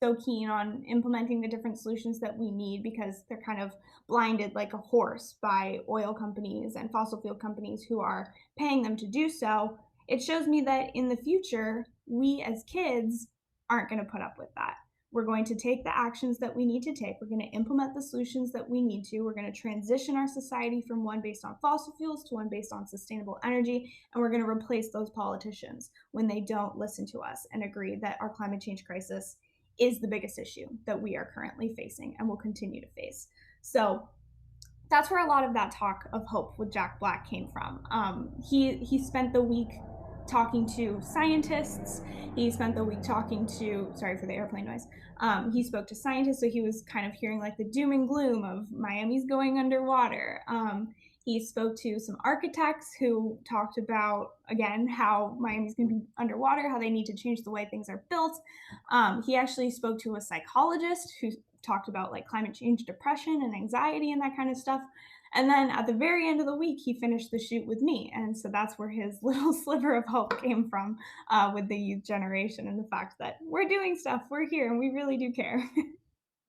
so keen on implementing the different solutions that we need because they're kind of blinded like a horse by oil companies and fossil fuel companies who are paying them to do so, it shows me that in the future, we as kids aren't going to put up with that. We're going to take the actions that we need to take. We're going to implement the solutions that we need to. We're going to transition our society from one based on fossil fuels to one based on sustainable energy. And we're going to replace those politicians when they don't listen to us and agree that our climate change crisis is the biggest issue that we are currently facing and will continue to face. So that's where a lot of that talk of hope with Jack Black came from. He spent the week talking to scientists. He spent the week talking to, sorry for the airplane noise. He spoke to scientists, so he was kind of hearing like the doom and gloom of Miami's going underwater. He spoke to some architects who talked about, again, how Miami's going to be underwater, how they need to change the way things are built. He actually spoke to a psychologist who talked about like climate change depression and anxiety and that kind of stuff. And then at the very end of the week, he finished the shoot with me. And so that's where his little sliver of hope came from with the youth generation and the fact that we're doing stuff, we're here, and we really do care.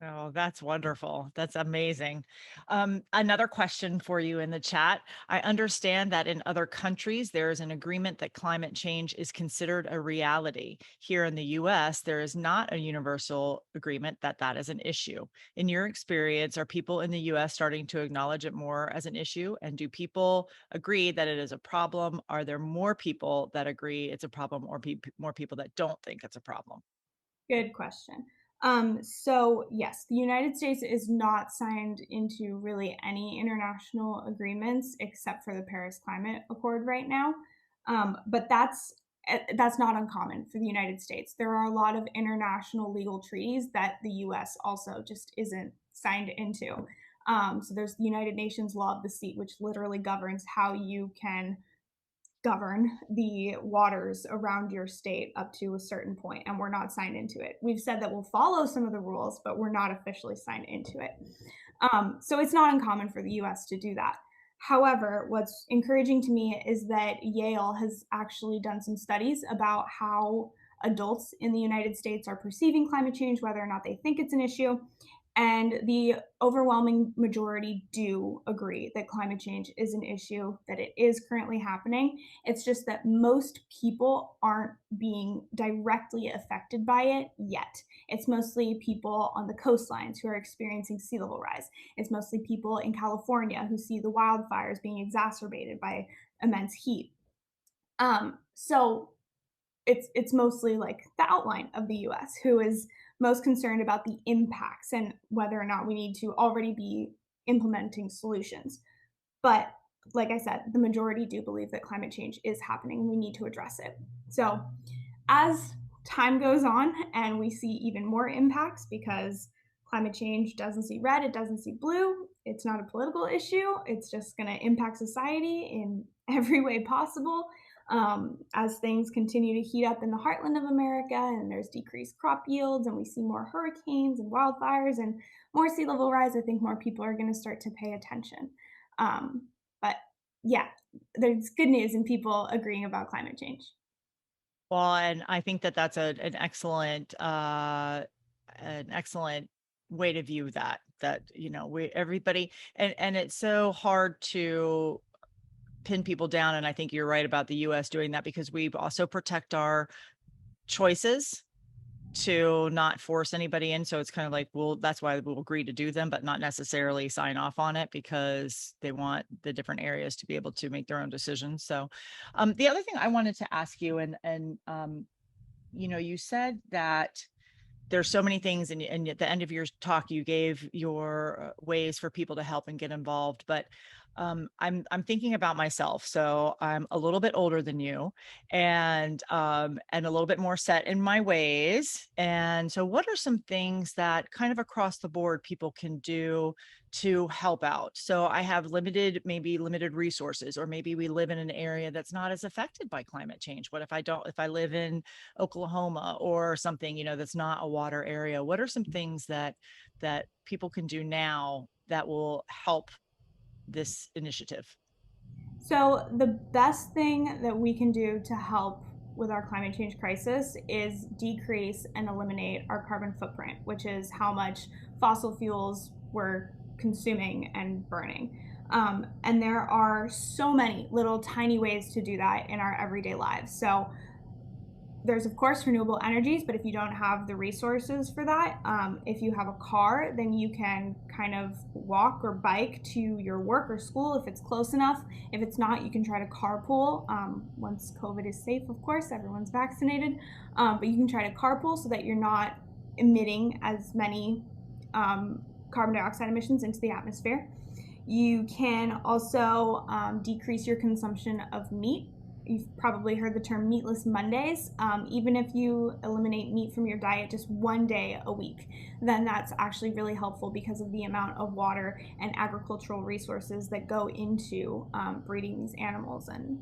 Oh, that's wonderful. That's amazing. Another question for you in the chat. I understand that in other countries, there is an agreement that climate change is considered a reality. Here in the US, there is not a universal agreement that that is an issue. In your experience, are people in the US starting to acknowledge it more as an issue? And do people agree that it is a problem? Are there more people that agree it's a problem or more people that don't think it's a problem? Good question. So yes, the United States is not signed into really any international agreements except for the Paris Climate Accord right now. But that's not uncommon for the United States. There are a lot of international legal treaties that the US also just isn't signed into. So there's the United Nations Law of the Sea, which literally governs how you can govern the waters around your state up to a certain point, and we're not signed into it. We've said that we'll follow some of the rules, but we're not officially signed into it. So it's not uncommon for the US to do that. However, what's encouraging to me is that Yale has actually done some studies about how adults in the United States are perceiving climate change, whether or not they think it's an issue. And the overwhelming majority do agree that climate change is an issue, that it is currently happening. It's just that most people aren't being directly affected by it yet. It's mostly people on the coastlines who are experiencing sea level rise. It's mostly people in California who see the wildfires being exacerbated by immense heat. So it's mostly like the outline of the US who is most concerned about the impacts and whether or not we need to already be implementing solutions. But like I said, the majority do believe that climate change is happening and we need to address it. So as time goes on and we see even more impacts because climate change doesn't see red, it doesn't see blue, it's not a political issue, it's just going to impact society in every way possible. As things continue to heat up in the heartland of America and there's decreased crop yields and we see more hurricanes and wildfires and more sea level rise, I think more people are going to start to pay attention. But yeah, there's good news in people agreeing about climate change. Well, and I think that that's an excellent way to view that, everybody, and it's so hard to pin people down. And I think you're right about the US doing that because we also protect our choices to not force anybody in. So it's kind of like, well, that's why we'll agree to do them, but not necessarily sign off on it because they want the different areas to be able to make their own decisions. So the other thing I wanted to ask you, and you said that there's so many things, and at the end of your talk, you gave your ways for people to help and get involved. But I'm thinking about myself. So I'm a little bit older than you, and a little bit more set in my ways. And so, what are some things that kind of across the board people can do to help out? So I have maybe limited resources, or maybe we live in an area that's not as affected by climate change. What if I live in Oklahoma or something, that's not a water area? What are some things that people can do now that will help this initiative? So, the best thing that we can do to help with our climate change crisis is decrease and eliminate our carbon footprint, which is how much fossil fuels we're consuming and burning. And there are so many little tiny ways to do that in our everyday lives. So, there's of course renewable energies, but if you don't have the resources for that, if you have a car, then you can kind of walk or bike to your work or school if it's close enough. If it's not, you can try to carpool. Once COVID is safe, of course, everyone's vaccinated, but you can try to carpool so that you're not emitting as many carbon dioxide emissions into the atmosphere. You can also decrease your consumption of meat. You've probably heard the term meatless Mondays. Even if you eliminate meat from your diet just one day a week, then that's actually really helpful because of the amount of water and agricultural resources that go into breeding these animals and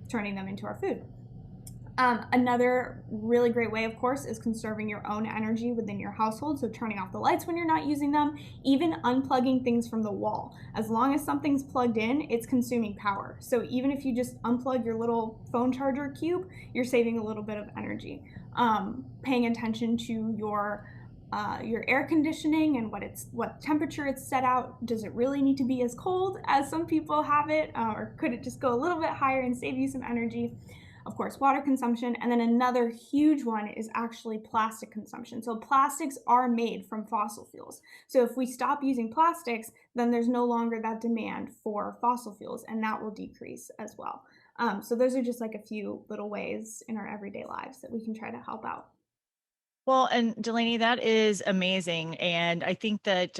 turning them into our food. Another really great way, of course, is conserving your own energy within your household. So turning off the lights when you're not using them, even unplugging things from the wall. As long as something's plugged in, it's consuming power. So even if you just unplug your little phone charger cube, you're saving a little bit of energy. Paying attention to your air conditioning and what temperature it's set out. Does it really need to be as cold as some people have it, or could it just go a little bit higher and save you some energy? Of course, water consumption. And then another huge one is actually plastic consumption. So plastics are made from fossil fuels. So if we stop using plastics, then there's no longer that demand for fossil fuels, and that will decrease as well. So those are just like a few little ways in our everyday lives that we can try to help out. Well, and Delaney, that is amazing. And I think that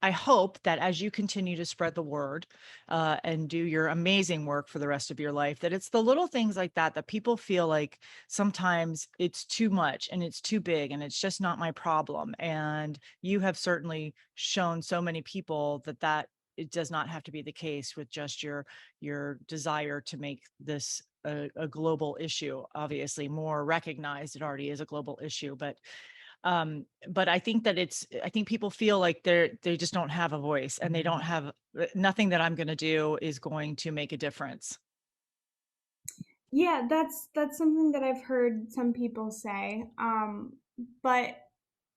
I hope that as you continue to spread the word and do your amazing work for the rest of your life, that it's the little things like that people feel like sometimes it's too much and it's too big and it's just not my problem. And you have certainly shown so many people that it does not have to be the case with just your desire to make this a global issue. Obviously more recognized, it already is a global issue, but I think that I think people feel like they just don't have a voice, and they don't have nothing that I'm going to do is going to make a difference. Yeah, that's something that I've heard some people say. But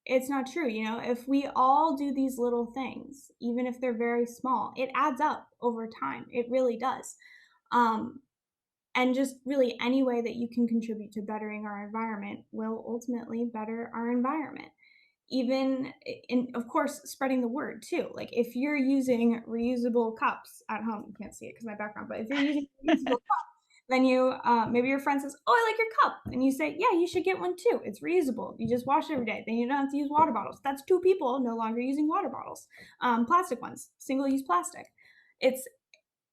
It's not true. You know, if we all do these little things, even if they're very small, it adds up over time. It really does. Um, and just really any way that you can contribute to bettering our environment will ultimately better our environment. Even in, of course, spreading the word too. Like if you're using reusable cups at home, you can't see it because my background, but if you're using reusable cups, then you maybe your friend says, "Oh, I like your cup," and you say, "Yeah, you should get one too. It's reusable. You just wash it every day. Then you don't have to use water bottles." That's two people no longer using water bottles, plastic ones, single-use plastic. It's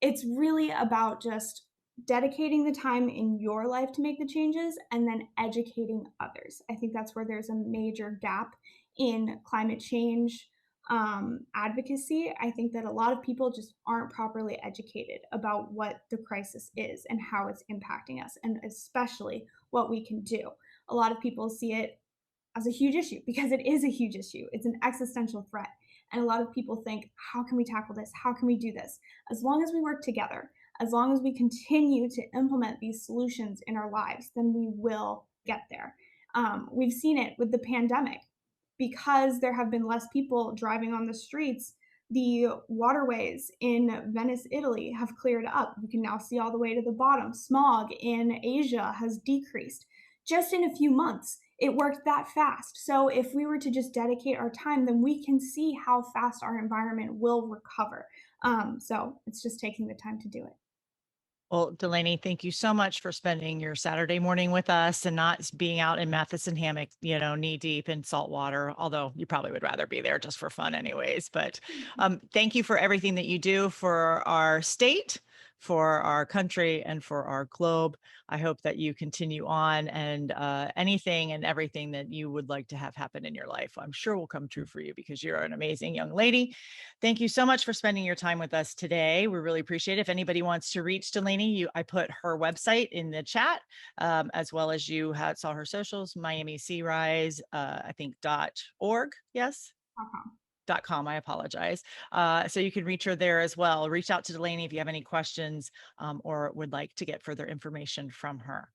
it's really about just dedicating the time in your life to make the changes and then educating others. I think that's where there's a major gap in climate change advocacy. I think that a lot of people just aren't properly educated about what the crisis is and how it's impacting us, and especially what we can do. A lot of people see it as a huge issue because it is a huge issue. It's an existential threat. And a lot of people think, how can we tackle this? How can we do this? As long as we work together, as long as we continue to implement these solutions in our lives, then we will get there. We've seen it with the pandemic. Because there have been less people driving on the streets, the waterways in Venice, Italy have cleared up. You can now see all the way to the bottom. Smog in Asia has decreased. Just in a few months, it worked that fast. So if we were to just dedicate our time, then we can see how fast our environment will recover. So it's just taking the time to do it. Well, Delaney, thank you so much for spending your Saturday morning with us and not being out in Matheson hammock, you know, knee deep in salt water, although you probably would rather be there just for fun anyways. But thank you for everything that you do for our state, for our country, and for our globe. I hope that you continue on, and anything and everything that you would like to have happen in your life, I'm sure will come true for you because you're an amazing young lady. Thank you so much for spending your time with us today. We really appreciate it. If anybody wants to reach Delaney, I put her website in the chat, as well as you saw her socials, Miami Sea Rise, I think .org. Yes. .com, I apologize. So you can reach her there as well. Reach out to Delaney if you have any questions or would like to get further information from her.